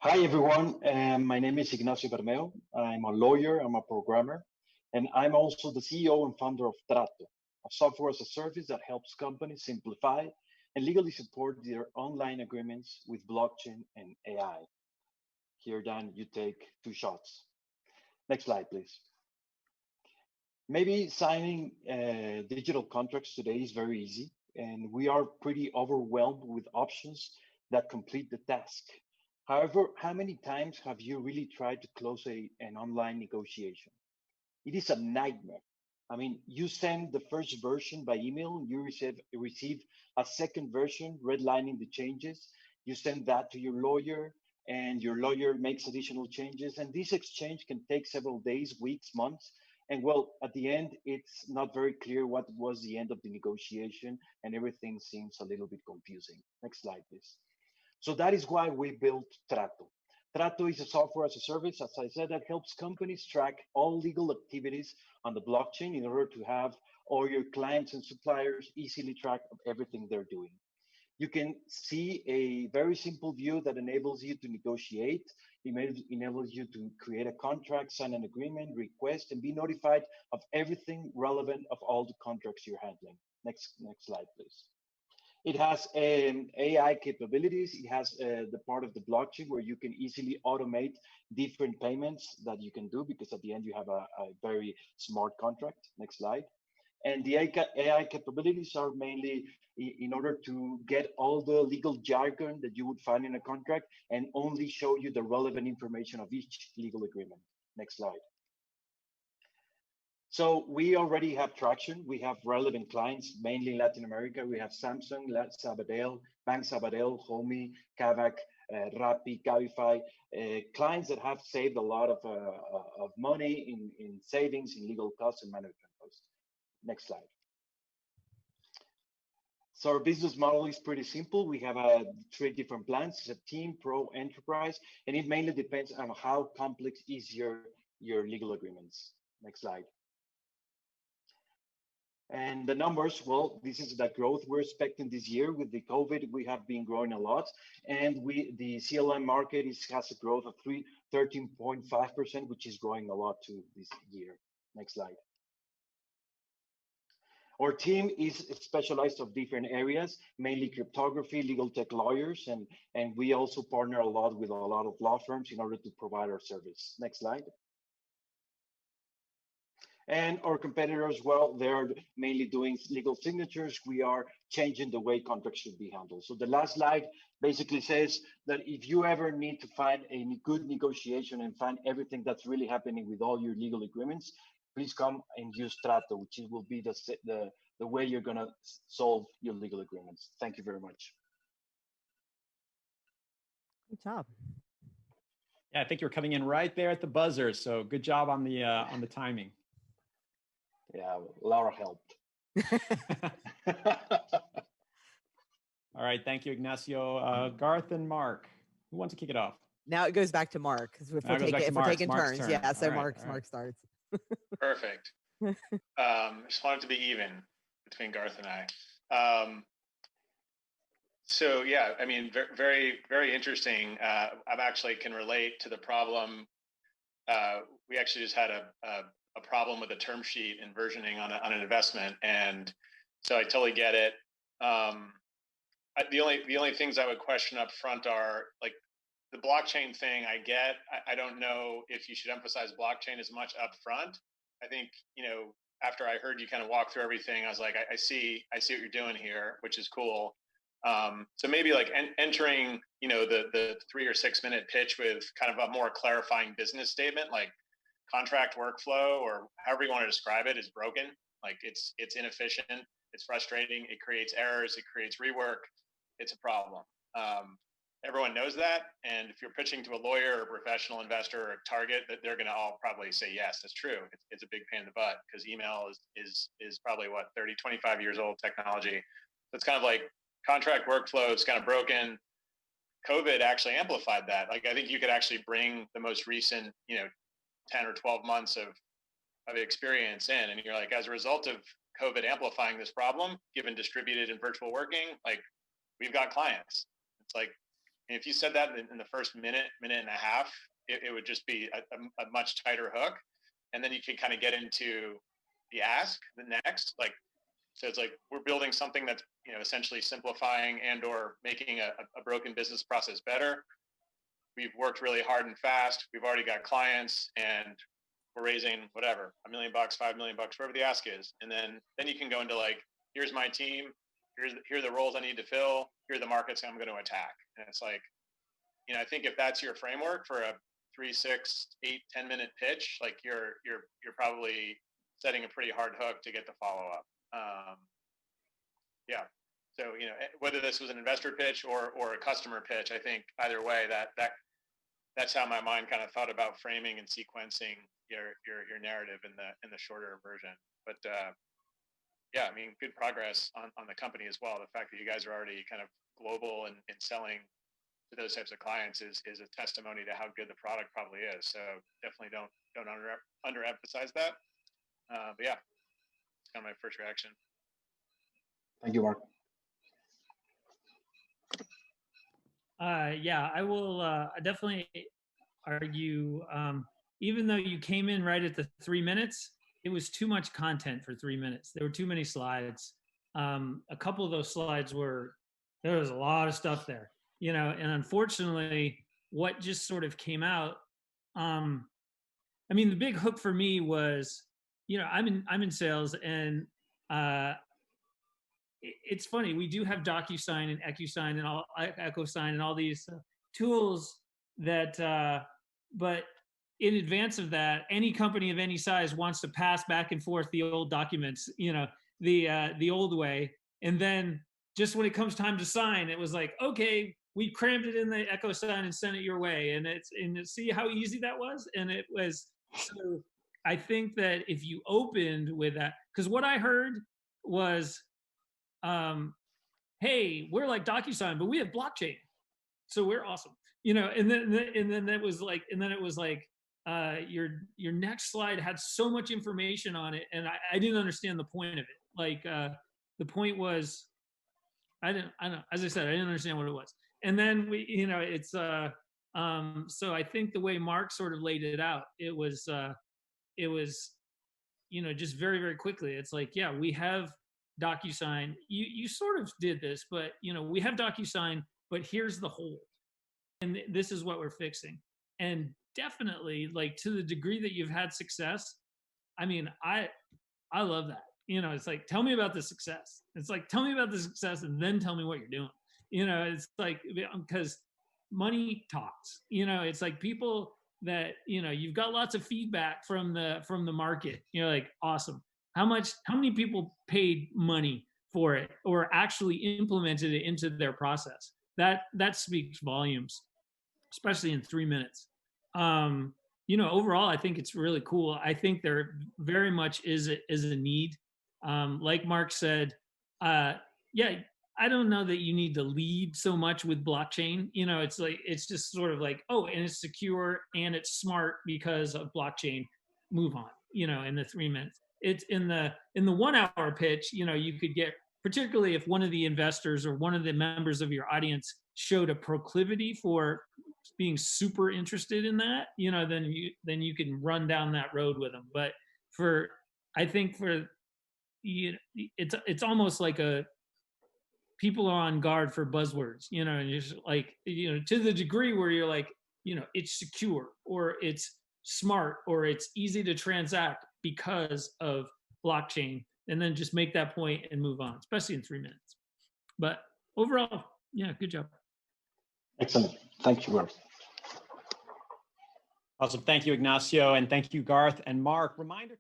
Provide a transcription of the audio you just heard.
Hi, everyone. My name is Ignacio Bermeo. I'm a lawyer, I'm a programmer, and I'm also the CEO and founder of Trato, a software as a service that helps companies simplify and legally support their online agreements with blockchain and AI. Here, Dan, you take two shots. Next slide, please. Maybe signing digital contracts today is very easy, and we are pretty overwhelmed with options that complete the task. However, how many times have you really tried to close an online negotiation? It is a nightmare. I mean, you send the first version by email, you receive a second version redlining the changes. You send that to your lawyer, and your lawyer makes additional changes. And this exchange can take several days, weeks, months. And well, at the end, it's not very clear what was the end of the negotiation, and everything seems a little bit confusing. Next slide, please. So that is why we built Trato. Trato is a software as a service, as I said, that helps companies track all legal activities on the blockchain in order to have all your clients and suppliers easily track of everything they're doing. You can see a very simple view that enables you to negotiate, enables you to create a contract, sign an agreement, request, and be notified of everything relevant of all the contracts you're handling. Next slide, please. It has AI capabilities. It has the part of the blockchain where you can easily automate different payments that you can do because at the end you have a very smart contract. Next slide. And the AI capabilities are mainly in order to get all the legal jargon that you would find in a contract and only show you the relevant information of each legal agreement. Next slide. So we already have traction. We have relevant clients, mainly in Latin America. We have Samsung, Sabadell, Bank Sabadell, Homey, Kavak, Rappi, Cabify, clients that have saved a lot of money in savings, in legal costs and management costs. Next slide. So our business model is pretty simple. We have three different plans. It's a team, pro, enterprise, and it mainly depends on how complex is your legal agreements. Next slide. And the numbers, well, this is the growth we're expecting this year. With the COVID, we have been growing a lot. And the CLM market has a growth of 13.5%, which is growing a lot too this year. Next slide. Our team is specialized of different areas, mainly cryptography, legal tech lawyers, and we also partner a lot with a lot of law firms in order to provide our service. Next slide. And our competitors, well, they're mainly doing legal signatures. We are changing the way contracts should be handled. So the last slide basically says that if you ever need to find a good negotiation and find everything that's really happening with all your legal agreements, please come and use Trato, which will be the way you're going to solve your legal agreements. Thank you very much. Good job. Yeah, I think you're coming in right there at the buzzer. So good job on the timing. Yeah, Laura helped. All right, thank you, Ignacio. Garth and Mark, who wants to kick it off? Now it goes back to Mark because if we're taking turns. Turn. Yeah, so right, Mark starts. Perfect. Just wanted to be even between Garth and I. So yeah, I mean, very, very interesting. I actually can relate to the problem. We actually just had a problem with a term sheet and versioning on an investment, and so I totally get it. The only things I would question up front are like the blockchain thing. I get. I don't know if you should emphasize blockchain as much up front. I think, after I heard you kind of walk through everything, I was like, I see what you're doing here, which is cool. So maybe like entering, the 3 or 6 minute pitch with kind of a more clarifying business statement, like contract workflow or however you want to describe it is broken. Like it's inefficient, it's frustrating, it creates errors, it creates rework, it's a problem. Everyone knows that. And if you're pitching to a lawyer or a professional investor or a target, that they're going to all probably say, yes, that's true. It's a big pain in the butt because email is probably 25 years old technology. So it's kind of like contract workflow is kind of broken. COVID actually amplified that. Like, I think you could actually bring the most recent, 10 or 12 months of experience in. And you're like, as a result of COVID amplifying this problem, given distributed and virtual working, like we've got clients. It's like, And if you said that in the first minute and a half, it would just be a much tighter hook. And then you can kind of get into the ask, the next, like, so it's like, we're building something that's, essentially simplifying and or making a broken business process better. We've worked really hard and fast. We've already got clients, and we're raising whatever, $1 million, $5 million, whatever the ask is. And then you can go into like, here's my team. Here are the roles I need to fill. Here are the markets I'm going to attack. And it's like, I think if that's your framework for a 3, 6, 8, 10-minute pitch, like you're probably setting a pretty hard hook to get the follow up. Yeah. So, whether this was an investor pitch or a customer pitch, I think either way, that's how my mind kind of thought about framing and sequencing your narrative in the shorter version. But yeah, I mean, good progress on the company as well. The fact that you guys are already kind of global and selling to those types of clients is a testimony to how good the product probably is. So definitely don't underemphasize that. But yeah, it's kind of my first reaction. Thank you, Mark. Yeah, I will definitely argue, even though you came in right at the 3 minutes, it was too much content for 3 minutes. There were too many slides. A couple of those slides there was a lot of stuff there, and unfortunately, what just sort of came out, I mean, the big hook for me was, I'm in sales, and it's funny. We do have DocuSign and EcuSign and all EchoSign and all these tools that, but in advance of that, any company of any size wants to pass back and forth the old documents, the old way, and then just when it comes time to sign, it was like, okay, we crammed it in the EchoSign and sent it your way, and see how easy that was, and it was. So I think that if you opened with that, because what I heard was, hey, we're like DocuSign, but we have blockchain, so we're awesome, and then it was like, your next slide had so much information on it, and I didn't understand the point of it. Like, the point was, I don't know. As I said, I didn't understand what it was. And then it's so I think the way Mark sort of laid it out, it was just very, very quickly. It's like, yeah, we have DocuSign. You sort of did this, but we have DocuSign, but here's the hole, and this is what we're fixing. And definitely, like, to the degree that you've had success, I mean, I love that. It's like, tell me about the success. It's like, tell me about the success and then tell me what you're doing. It's like, because money talks. It's like people that, you've got lots of feedback from the market. You're like, awesome. How many people paid money for it or actually implemented it into their process? That speaks volumes, especially in 3 minutes. Overall, I think it's really cool. I think there very much is a need. Like Mark said, yeah, I don't know that you need to lead so much with blockchain. It's like, it's just sort of like, oh, and it's secure and it's smart because of blockchain. Move on, in the 3 minutes. It's in the 1 hour pitch, you could get, particularly if one of the investors or one of the members of your audience showed a proclivity for being super interested in that, then you can run down that road with them. But it's almost like people are on guard for buzzwords, and just like, to the degree where you're like, it's secure or it's smart or it's easy to transact because of blockchain, and then just make that point and move on, especially in 3 minutes. But overall, yeah, good job. Excellent. Thank you, Garth. Awesome. Thank you, Ignacio. And thank you, Garth and Mark. Reminder.